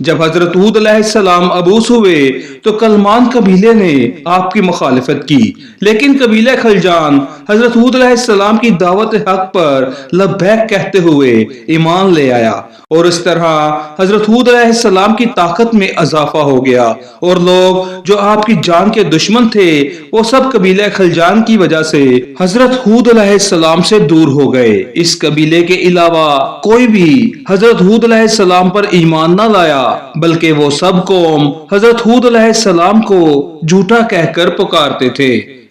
جب حضرت ہود علیہ السلام مبعوث ہوئے تو کلمان قبیلے نے آپ کی مخالفت کی، لیکن قبیلہ خلجان حضرت ہود علیہ السلام کی دعوت حق پر لبیک کہتے ہوئے ایمان لے آیا، اور اس طرح حضرت ہود علیہ السلام کی طاقت میں اضافہ ہو گیا، اور لوگ جو آپ کی جان کے دشمن تھے وہ سب قبیلہ خلجان کی وجہ سے حضرت ہود علیہ السلام سے دور ہو گئے۔ اس قبیلے کے علاوہ کوئی بھی حضرت ہود علیہ السلام پر ایمان نہ لایا، بلکہ وہ سب قوم حضرت ہود علیہ السلام کو جھوٹا کہہ کر پکارتے تھے،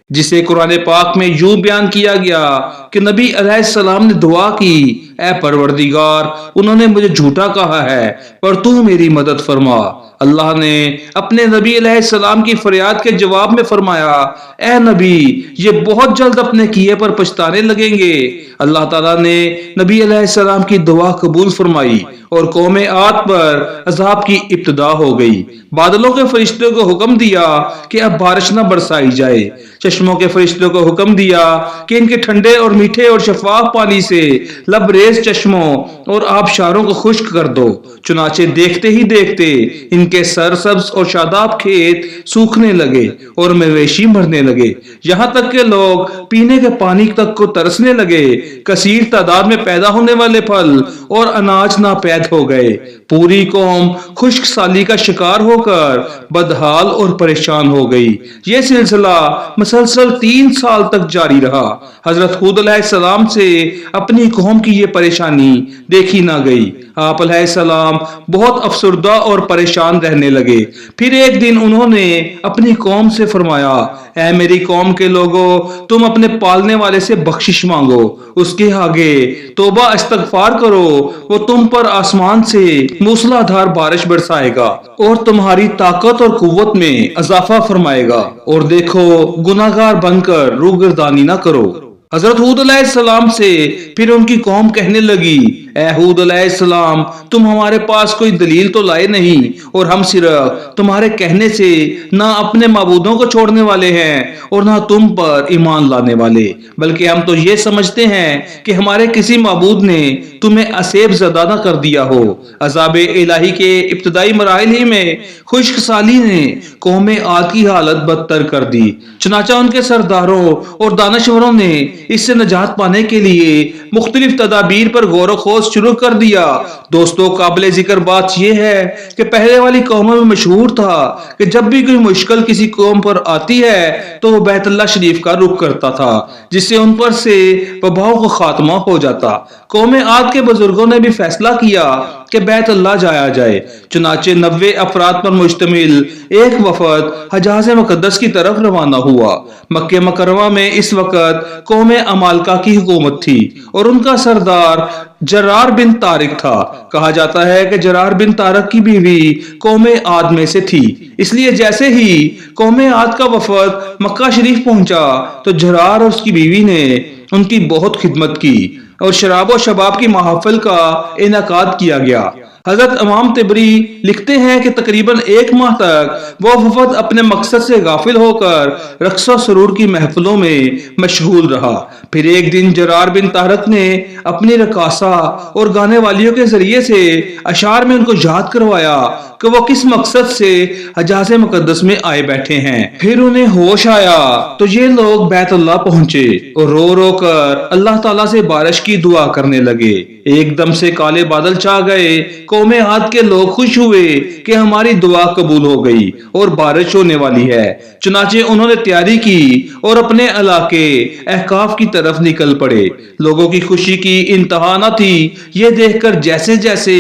جسے قرآن پاک میں یوں بیان کیا گیا کہ نبی علیہ السلام نے دعا کی، اے پروردگار انہوں نے مجھے جھوٹا کہا ہے پر تو میری مدد فرما۔ اللہ نے اپنے نبی علیہ السلام کی فریاد کے جواب میں فرمایا، اے نبی یہ بہت جلد اپنے کیے پر پچھتانے لگیں گے۔ اللہ تعالیٰ نے نبی علیہ السلام کی دعا قبول فرمائی اور قوم عاد پر عذاب کی ابتدا ہو گئی۔ بادلوں کے فرشتوں کو حکم دیا کہ اب بارش نہ برسائی جائے، چشموں کے فرشتوں کو حکم دیا کہ ان کے ٹھنڈے اور میٹھے اور شفاف پانی سے لبریز چشموں اور آبشاروں کو خشک کر دو۔ چنانچہ دیکھتے ہی دیکھتے ان کے سرسبز اور شاداب کھیت سوکھنے لگے اور مویشی مرنے لگے، یہاں تک کہ لوگ پینے کے پانی تک کو ترسنے لگے۔ کثیر تعداد میں پیدا ہونے والے پھل اور اناج ناپید ہو گئے۔ پوری قوم خشک سالی کا شکار ہو کر بدحال اور پریشان ہو گئی۔ یہ سلسلہ مسلسل 3 سال تک جاری رہا۔ حضرت ہود علیہ السلام سے اپنی قوم کی یہ پریشانی دیکھی نہ گئی۔ آپ علیہ السلام بہت افسردہ اور پریشان رہنے لگے۔ پھر ایک دن انہوں نے اپنی قوم سے فرمایا، اے میری قوم کے لوگوں، تم اپنے پالنے والے سے بخشش مانگو، اس کے آگے توبہ استغفار کرو، وہ تم پر آسمان سے موسلا دھار بارش برسائے گا اور تمہاری طاقت اور قوت میں اضافہ فرمائے گا، اور دیکھو گناہگار بن کر روگردانی نہ کرو۔ حضرت ہود علیہ السلام سے پھر ان کی قوم کہنے لگی، اے ہود علیہ السلام تم ہمارے پاس کوئی دلیل تو لائے نہیں، اور ہم صرف تمہارے کہنے سے نہ اپنے معبودوں کو چھوڑنے والے ہیں اور نہ تم پر ایمان لانے والے، بلکہ ہم تو یہ سمجھتے ہیں کہ ہمارے کسی معبود نے تمہیں اسیب زدہ نہ کر دیا ہو۔ عذاب الہی کے ابتدائی مراحل ہی میں خشک سالی نے قوم عاد کی حالت بدتر کر دی، چنانچہ ان کے سرداروں اور دانشوروں نے اس سے نجات پانے کے لیے مختلف تدابیر پر غور و خوض شروع کر دیا۔ دوستو قابل ذکر بات یہ ہے کہ پہلے والی قوموں میں مشہور تھا کہ جب بھی کوئی مشکل کسی قوم پر آتی ہے تو وہ بیت اللہ شریف کا رخ کرتا تھا، جس سے ان پر سے وباؤں کا خاتمہ ہو جاتا۔ قوم عاد کے بزرگوں نے بھی فیصلہ کیا کہ بیت اللہ جایا جائے، چنانچہ 90 افراد پر مشتمل ایک وفد حجاز مقدس کی طرف روانہ ہوا۔ مکہ مکرمہ میں اس وقت قوم عمالقہ کی حکومت تھی اور ان کا سردار جرار بن طارق تھا۔ کہا جاتا ہے کہ جرار بن طارق کی بیوی قوم عاد میں سے تھی، اس لیے جیسے ہی قوم عاد کا وفد مکہ شریف پہنچا تو جرار اور اس کی بیوی نے ان کی بہت خدمت کی اور شراب و شباب کی محافل کا انعقاد کیا گیا۔ حضرت امام طبری لکھتے ہیں کہ تقریباً 1 ماہ تک وہ وفد اپنے مقصد سے غافل ہو کر رقص و سرور کی محفلوں میں مشغول رہا۔ پھر ایک دن جرار بن طارق نے اپنی رقاصہ اور گانے والیوں کے ذریعے سے اشعار میں ان کو یاد کروایا کہ وہ کس مقصد سے حجاز مقدس میں آئے بیٹھے ہیں۔ پھر انہیں ہوش آیا تو یہ لوگ بیت اللہ پہنچے اور رو رو کر اللہ تعالیٰ سے بارش کی دعا کرنے لگے۔ ایک دم سے کالے بادل چھا گئے۔ قوم عاد کے لوگ خوش ہوئے کہ ہماری دعا قبول ہو گئی اور بارش ہونے والی ہے، چنانچہ انہوں نے تیاری کی اور اپنے علاقے احقاف کی طرف نکل پڑے۔ لوگوں کی خوشی کی انتہا نہ تھی یہ دیکھ کر جیسے جیسے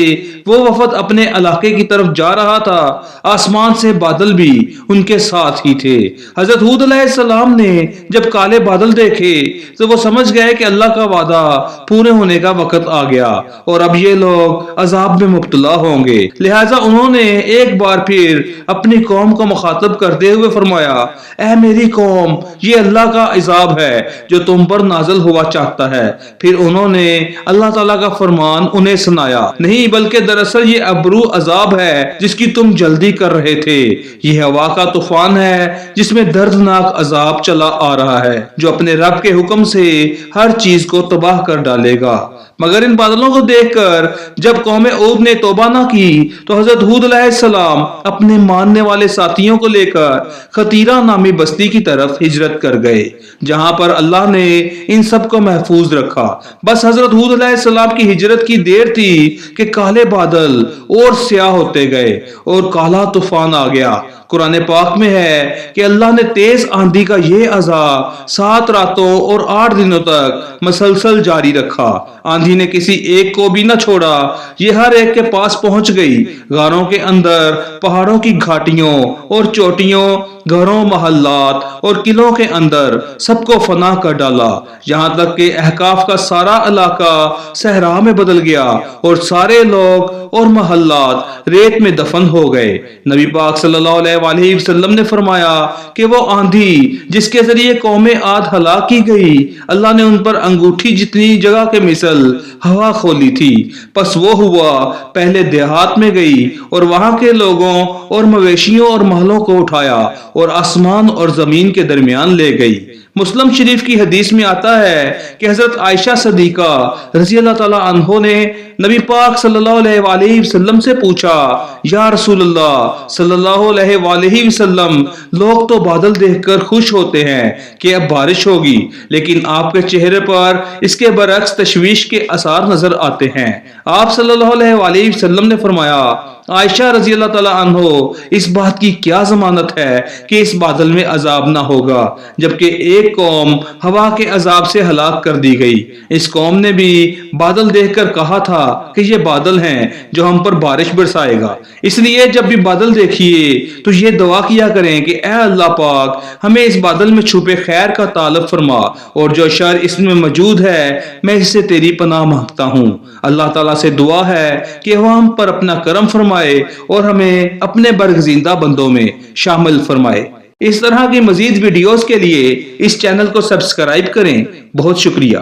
وہ وفد اپنے علاقے کی طرف جا رہا تھا، آسمان سے بادل بھی ان کے ساتھ ہی تھے۔ حضرت ہود علیہ السلام نے جب کالے بادل دیکھے تو وہ سمجھ گئے کہ اللہ کا وعدہ پورے ہونے کا وقت آ گیا اور اب یہ لوگ عذاب میں مبتلا ہوں گے، لہٰذا انہوں نے ایک بار پھر اپنی قوم کو مخاطب کرتے ہوئے فرمایا، اے میری قوم یہ اللہ کا عذاب ہے جو تم پر نازل ہوا چاہتا ہے۔ پھر انہوں نے اللہ تعالیٰ کا فرمان انہیں سنایا، نہیں بلکہ دراصل یہ ابرو عذاب ہے جس کی تم جلدی کر رہے تھے، یہ ہوا کا طوفان ہے جس میں دردناک عذاب چلا آ رہا ہے جو اپنے رب کے حکم سے ہر چیز کو تباہ کر ڈالے گا۔ مگر ان بادلوں کو دیکھ کر جب قوم عود نے توبہ نہ کی تو حضرت ہود علیہ السلام اپنے ماننے والے ساتھیوں کو لے کر خطیرہ نامی بستی کی طرف ہجرت کر گئے، جہاں پر اللہ نے ان سب کو محفوظ رکھا۔ بس حضرت ہود علیہ السلام کی ہجرت کی دیر تھی کہ کالے بادل اور سیاہ ہوتے گئے اور کالا طوفان آ گیا۔ قرآن پاک میں ہے کہ اللہ نے تیز آندھی کا یہ عذاب 7 راتوں اور 8 دنوں تک مسلسل جاری رکھا۔ آندھی نے کسی ایک کو بھی نہ چھوڑا، یہ ہر ایک کے پاس پہنچ گئی۔ غاروں کے اندر، پہاڑوں کی گھاٹیوں اور چوٹیوں، گھروں، محلات اور قلعوں کے اندر سب کو فنا کر ڈالا، یہاں تک کہ احقاف کا سارا علاقہ صحرا میں بدل گیا اور سارے لوگ اور محلات ریت میں دفن ہو گئے۔ نبی پاک صلی اللہ علیہ وآلہ وسلم نے فرمایا کہ وہ آندھی جس کے ذریعے قوم عاد ہلاک کی گئی، اللہ نے ان پر انگوٹھی جتنی جگہ کے مثل ہوا کھولی تھی، پس وہ ہوا پہلے دیہات میں گئی اور وہاں کے لوگوں اور مویشیوں اور محلوں کو اٹھایا اور آسمان اور زمین کے درمیان لے گئی۔ مسلم شریف کی حدیث میں آتا ہے کہ حضرت عائشہ صدیقہ رضی اللہ تعالی عنہ نے نبی پاک صلی اللہ علیہ وآلہ وسلم سے پوچھا، یا رسول اللہ صلی اللہ علیہ وآلہ وسلم، لوگ تو بادل دیکھ کر خوش ہوتے ہیں کہ اب بارش ہوگی، لیکن آپ کے چہرے پر اس کے برعکس تشویش کے آثار نظر آتے ہیں۔ آپ صلی اللہ علیہ وآلہ وسلم نے فرمایا، عائشہ رضی اللہ تعالی عنہ، اس بات کی کیا ضمانت ہے کہ اس بادل میں عذاب نہ ہوگا، جبکہ ایک قوم ہوا کے عذاب سے ہلاک کر دی گئی۔ اس قوم نے بھی بادل دیکھ کر کہا تھا کہ یہ بادل ہیں جو ہم پر بارش برسائے گا، اس لیے جب بھی بادل دیکھیے تو یہ دعا کیا کریں کہ اے اللہ پاک، ہمیں اس بادل میں چھپے خیر کا طالب فرما، اور جو شر اس میں موجود ہے میں اس سے تیری پناہ مانگتا ہوں۔ اللہ تعالیٰ سے دعا ہے کہ وہ ہم پر اپنا کرم فرمائے اور ہمیں اپنے برگزیدہ بندوں میں شامل فرمائے۔ اس طرح کی مزید ویڈیوز کے لیے اس چینل کو سبسکرائب کریں۔ بہت شکریہ۔